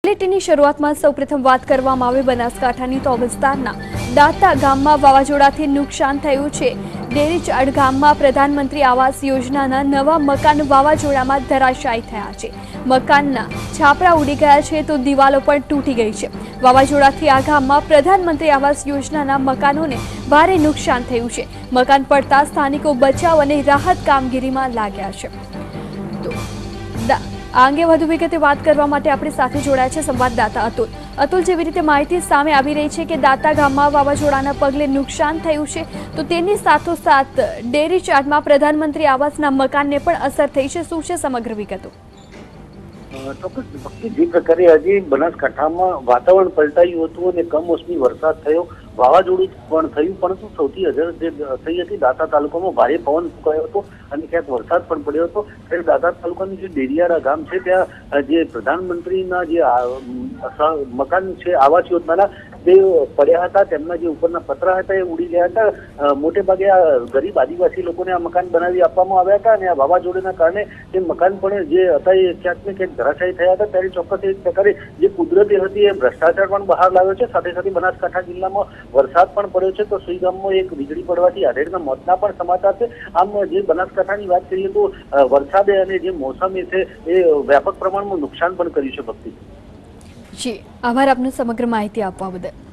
બુલેટિનની શરૂઆતમાં સૌપ્રથમ વાત કરવામાં આવે બનાસકાંઠાની તો વિસ્તારના દાતા ગામમાં વાવાઝોડાથી નુકસાન થયું છે। ડેરીચાડ ગામમાં પ્રધાનમંત્રી આવાસ યોજનાના નવા મકાન વાવાઝોડામાં ધરાશાયી થયા છે। મકાનના છાપરા ઉડી ગયા છે તો દિવાલો પણ તૂટી ગઈ છે। વાવાઝોડાથી આ ગામમાં પ્રધાનમંત્રી આવાસ યોજનાના મકાનોને ભારે નુકસાન થયું છે। મકાન પડતા સ્થાનિકો બચાવ અને રાહત કામગીરીમાં લાગ્યા છે। આ અંગે વધુ વિગતે વાત કરવા માટે આપણી સાથે જોડાયા છે સંવાદદાતા અતુલ। જેવી રીતે માહિતી સામે આવી રહી છે કે દાતા ગામમાં વાવાઝોડાના પગલે નુકસાન થયું છે તો તેની સાથોસાથ ડેરીચાડમાં પ્રધાનમંત્રી આવાસના મકાનને પણ અસર થઈ છે। શું છે સમગ્ર વિગતો? ચોક્કસ ભક્તિ, જે પ્રકારે આજે બનાસકાંઠામાં વાતાવરણ પલટાયું હતું અને કમોસમી વરસાદ થયો, વાવાઝોડું પણ થયું, પરંતુ સૌથી અસર જે થઈ હતી દાતા તાલુકામાં ભારે પવન ફૂંકાયો હતો અને ક્યાંક વરસાદ પણ પડ્યો હતો। ત્યારે દાતા તાલુકાનું જે ડેડિયારા ગામ છે ત્યાં જે પ્રધાનમંત્રીના જે મકાન છે આવાસ યોજનાના જે પડ્યા હતા, તેમના જે ઉપરના પતરા હતા એ ઉડી ગયા હતા। મોટે ભાગે આ ગરીબ આદિવાસી લોકોને આ મકાન બનાવી આપવામાં આવ્યા હતા અને આ વાવાઝોડાના કારણે એ મકાન પણ જે હતા એ ક્યાંક ને ક્યાંક ધરાશાયી થયા હતા। ત્યારે ચોક્કસ એક પ્રકારે જે કુદરતી હતી એ ભ્રષ્ટાચાર પણ બહાર લાવ્યો છે। સાથે સાથે બનાસકાંઠા જિલ્લામાં વરસાદ પણ પડ્યો છે તો સુઈ ગામમાં એક વીજળી પડવાથી આધેડના મોતના પણ સમાચાર છે। આમ જે બનાસકાંઠાની વાત કરીએ તો વરસાદે અને જે મોસમે છે એ વ્યાપક પ્રમાણમાં નુકસાન પણ કર્યું છે। ભક્તિ જી, આભાર આપનું સમગ્ર માહિતી આપવા બદલ।